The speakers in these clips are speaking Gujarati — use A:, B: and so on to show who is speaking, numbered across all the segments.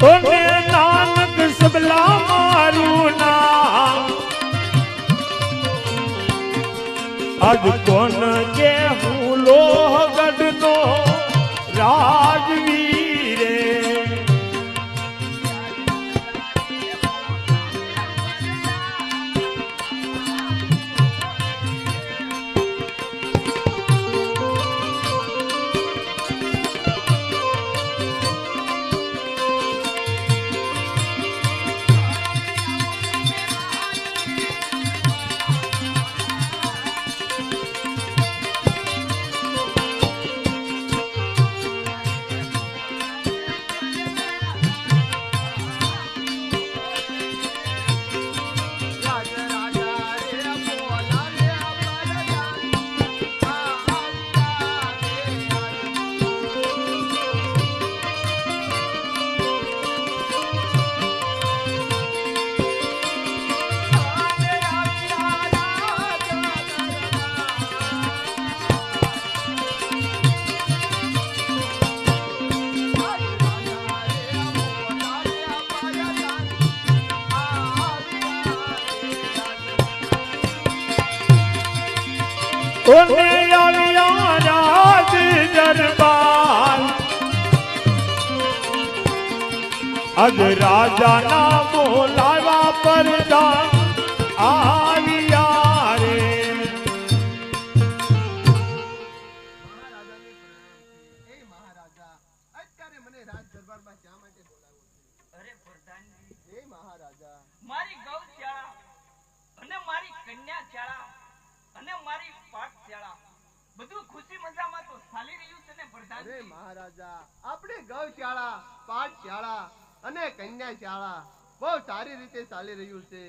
A: ઓને નાનક સબલા મારું નામ આજ કોણ કે હું લોહગઢનો રાજવીરે ઓને આવ્યા રાજ દરબાર અગ રાજાના બોલાવા પરદા આવ્યા રે
B: અત્યારે મને રાજ દરબારમાં શા માટે બોલાવો છો?
C: અરે પ્રધાનજી,
B: હે મહારાજા,
C: મારી ગૌશાળા અને મારી કન્યાશાળા અને મારી પાઠશાળા બધું ખુશી મજામાં તો ચાલી રહ્યું છે ને પ્રધાનજી?
B: અરે મહારાજા, આપણે ગૌશાળા, પાઠશાળા અને કન્યાશાળા બહુ સારી રીતે ચાલી રહ્યું છે.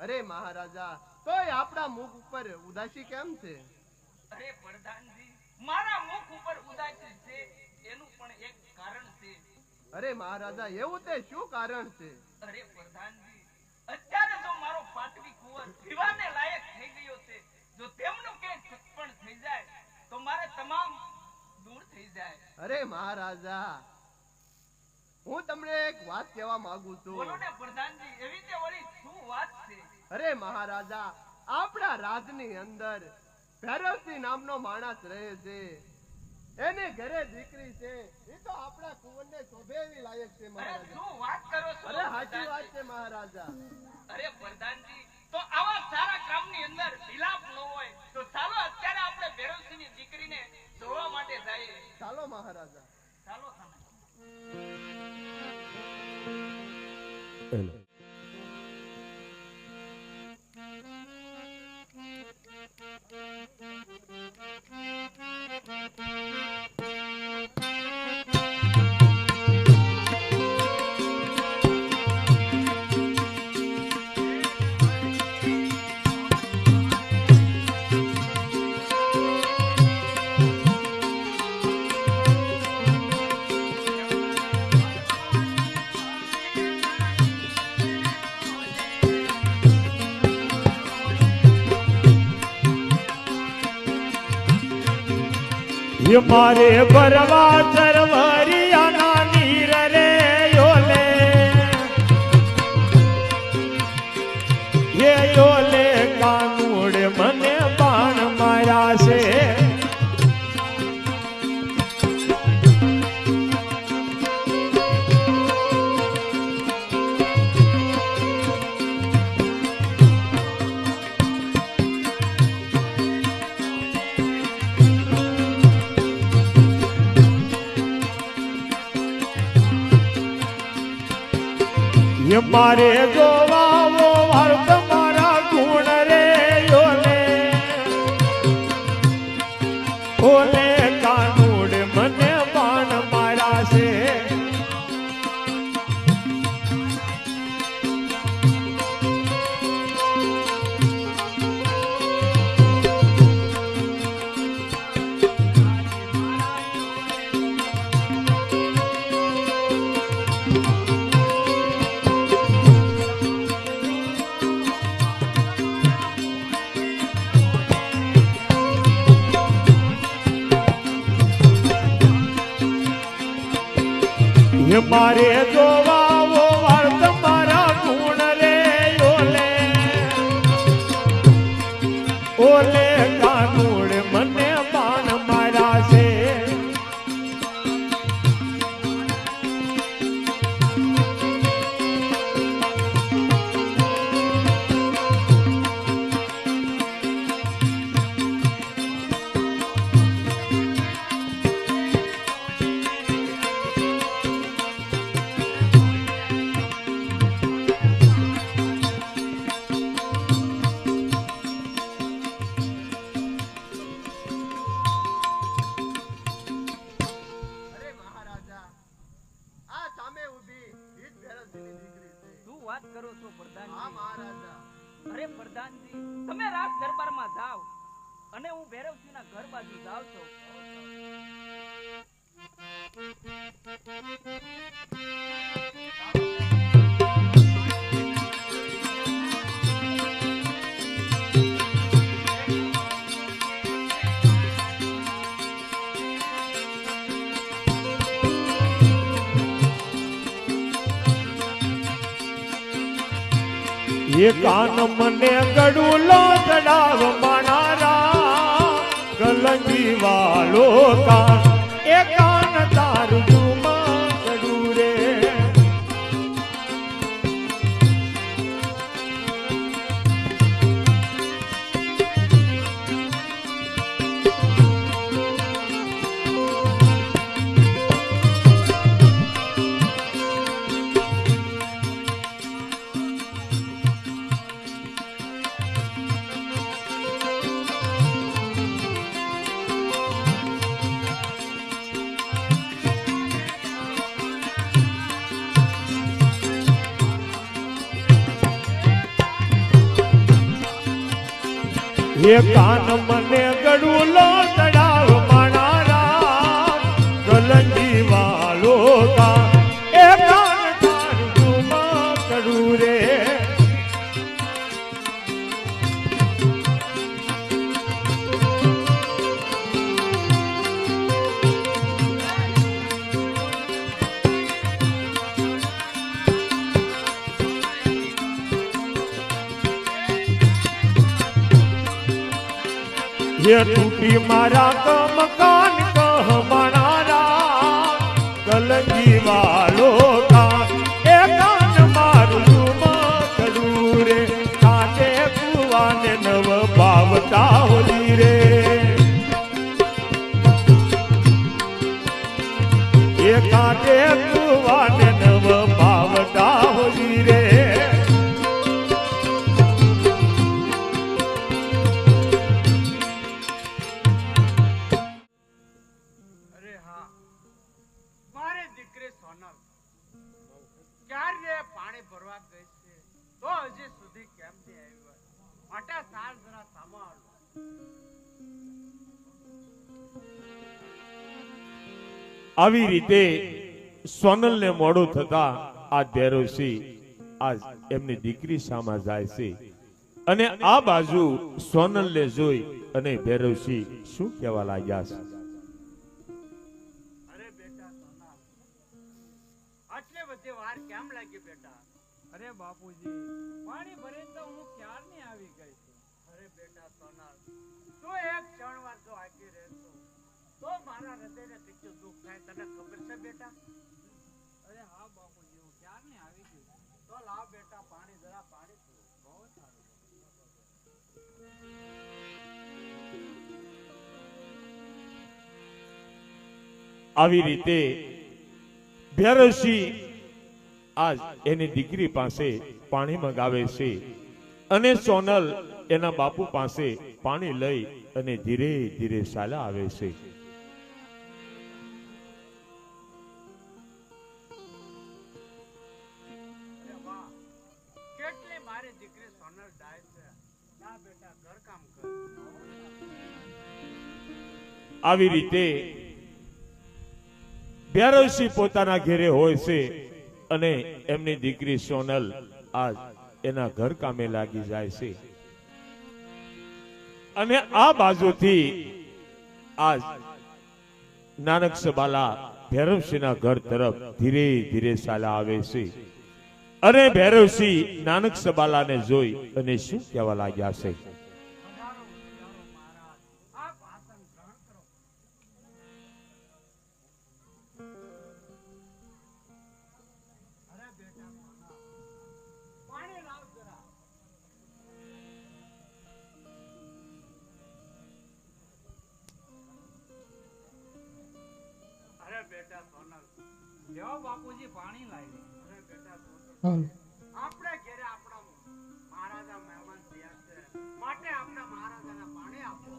B: અરે મહારાજા, તોય આપણા મુખ ઉપર ઉદાસી કેમ છે?
C: અરે પ્રધાનજી, મારા મુખ ઉપર ઉદાસી છે એનું પણ એક કારણ છે.
B: અરે મહારાજા, એવું તે શું કારણ છે?
C: અરે પ્રધાનજી, અત્યારે જો મારો પાટવી કુંવર વિવાહને લાયક થઈ ગયો છે, જો તેમનું કે સત્પણ થઈ જાય તો મારે તમામ દૂર થઈ જાય.
B: અરે મહારાજા, હું તમને એક વાત કહેવા માંગુ છું.
C: બોલો ને પ્રધાનજી, એવી તે વળી શું વાત છે?
B: અરે મહારાજા, આપણા રાજની અંદર ભૈરવસિંહ નામનો માણસ રહે છે. એને ઘરે દીકરી છે, એ તો આપણા કુંવરને શોભે એવી લાયક છે
C: અરે
B: મહારાજા.
C: શું વાત કરો છો?
B: અરે સાચી વાત છે મહારાજા.
C: અરે પ્રધાનજી, તો આવા સારા કામની અંદર વિલાપ ન હોય તો ચાલો અત્યારે આપણે ભૈરવસિંહની દીકરીને જોવા માટે જઈએ.
B: ચાલો મહારાજા.
C: ચાલો તમે.
A: મારે બરવા સરવરિયાના નીર રે યોલે એ યોલે કાનુડ મને બાણ માર્યા છે. મારે જોવાવો વાર તમારા ગુણ રે યોલે ઓલે કાનુડ મને બાણ માર્યા છે. મારે જો બોલે કાનુડે મને બાણ માર્યા છે.
B: અરે મહારાજા, આ સામે ઊભી ઈજ ભૈરવજીની દીકરી છે.
C: શું વાત કરો છો
B: હા
C: પ્રધાનજી?
B: મહારાજા.
C: અરે પ્રધાનજી, તમે રાજ દરબારમાં જાઓ અને હું ભૈરવસિંહના ઘર બાજુ જાઉં છું.
A: એ કાન મને ગડુલો ચડાવ માણારા કલંગી વાલો કાન એ કાન તારું જુમા ગડું રે. એ કાન મને ગડુલો ચડાવ માણારા કલંગી વાલો કાન એ કાન તારું જુમા ગડું રે. ये टूटी मारा का मकान कह बनारा कलंगी वालो का ए कान मारू करूरे काटे कुवाने नव पावता होली रे. ये काटे कुवाने नव पावता होली रे.
C: અરે હા, મારી દીકરી સોનલ ક્યારે પાણી ભરવા ગઈ છે તો હજી સુધી કેમ નહીં આવી હોય? માટે સાલ જરા સામો આવો.
A: આવી રીતે સોનલને મોડું થતા આ ભૈરવસિંહ આજ એમની દીકરી સામે જાય છે અને આ બાજુ સોનલને જોઈ અને ભૈરવસિંહ શું કહેવા લાગ્યા છે.
C: અરે બેટા સોનલ, આટલી બધી વાર કેમ લાગી બેટા?
D: અરે બાપુજી, પાણી ભરીને તો હું ક્યારની આવી ગઈ છું.
C: અરે બેટા સોનલ, તું એક ક્ષણ વાર જો આગી રહેતો તો મારા હૃદયને કેટલું દુઃખ થાય તને ખબર છે બેટા?
D: અરે હા બાપુજી, હું ક્યારની આવી ગઈ છું.
C: તો લાવ બેટા પાણી, જરા પાણી પીવો. બહુ સારું.
A: આવી રીતે ભૈરવસિંહ આજ એની દીકરી પાસે પાણી મંગાવે છે અને સોનલ એના બાપુ પાસે પાણી લઈ અને ધીરે ધીરે ચાલ્યા આવે છે.
C: અરે વાહ, કેટલી મારી દીકરી સોનલ ડાય છે. ના બેટા, ઘર કામ કર.
A: આવી રીતે ભૈરવસિંહ પોતાના ઘેરે હોય છે અને એમની દીકરી સોનલ આજ એના ઘર કામે લાગી જાય છે અને આ બાજુથી આજ નાનક સબાલા ભૈરવસિંહના ઘર તરફ ધીરે ધીરે ચાલ્યા આવે છે અને ભૈરવસિંહ નાનક સબાલાને જોઈ અને શું કહેવા લાગ્યા છે.
C: પધારો, પધારો. બેટા સોનલ,
D: લેવો બાપુજી પાણી લાવી.
C: અરે બેટા સોનલ,
E: હાલ
C: આપણે ઘરે આપણા મહારાજા મહેમાન થયા છે, માટે આપણે મહારાજાને પાણી આપો.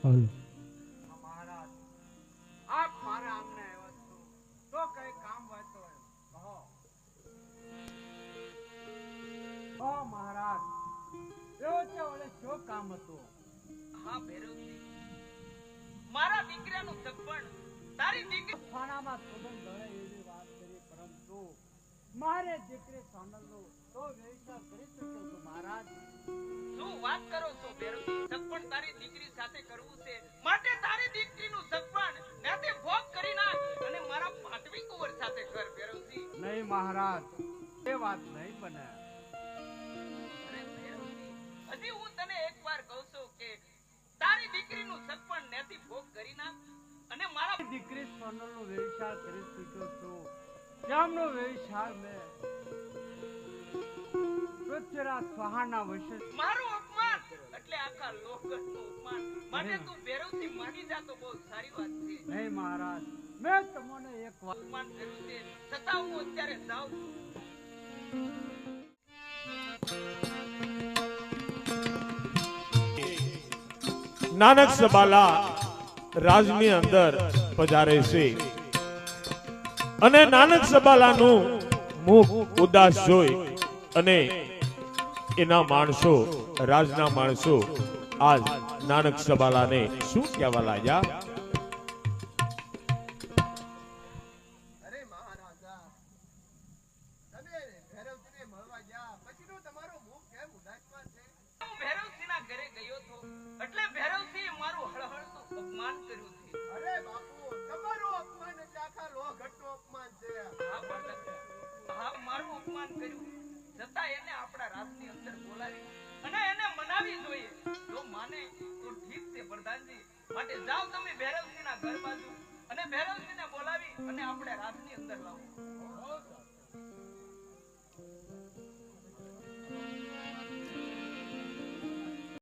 E: હાલ
C: મહારાજ, આપ મારા આંગણે આવ્યા છો, તો કઈ કામ હોય તો કહો.
D: મહારાજ એવો છે ઓલે શું કામ હતું?
F: હા ભૈરવજી, મારા દીકરાનું સગપણ તારી દીકરી
D: ખાણામાં સુગંધ ભળે એવી વાત કરી, પરંતુ મારે દીકરી સોનલનો તો વ્યવસાય કરી શક્યો છું મહારાજ.
F: શું વાત કરો છો ભૈરવજી? સગપણ તારી દીકરી સાથે કરવું છે, માટે તારી દીકરીનું સગપણ ત્યાંથી ભોગ કરી નાખ અને મારા પાટવી કુંવર સાથે કર ભૈરવજી.
D: નહીં મહારાજ, એ વાત નહીં બને.
F: અરે ભૈરવજી, હજી હું તને એકવાર કહું છું કે તારી દીકરીનું સગપણ ત્યાંથી ભોગ કરી નાખ અને મારા
D: દીકરી સોનલનો વ્યવસાય કરી શક્યો છું. તેમનો વ્યવસાય મેં પૃથ્વીરાજ ચૌહાણના વશે
F: મારું અપમાન એટલે આખા લોકનું અપમાન, માટે તું ભૈરવજી માની જા તો બહુ સારી વાત છે.
D: નહીં મહારાજ, મેં તમને એક વાત
F: અપમાન કર્યું છે, છતાં હું અત્યારે જાઉં છું.
A: નાનક સબાલા રાજની અંદર પધારે છે અને નાનક સબાલાનું મુખ ઉદાસ જોઈ અને એના માણસો, રાજના માણસો આજ નાનક સબાલાને શું કહેવા લાગ્યા?
B: અરે મહારાજા, તમે ભૈરવજીને મળવા ગયા પછીનું તમારું મુખ કેમ ઉદાસમાં છે?
F: હું ભૈરવજીના ઘરે ગયો હતો એટલે ભૈરવજીએ મારું હળહળતું અપમાન કર્યું છે.
B: અરે બાપુ, તમારું અપમાન એટલે આખા લોહગઢનું અપમાન છે.
F: હા બાળક, હા મારું અપમાન કર્યું, છતાં એને આપણા રાજની અંદર બોલાવી અને એને મનાવી જોઈએ. જો માને તો ઠીક છે પ્રધાનજી, માટે જાઓ તમે ભૈરવજીના ઘર બાજુ અને ભૈરવજીને બોલાવી અને આપણે રાજની અંદર લાવો.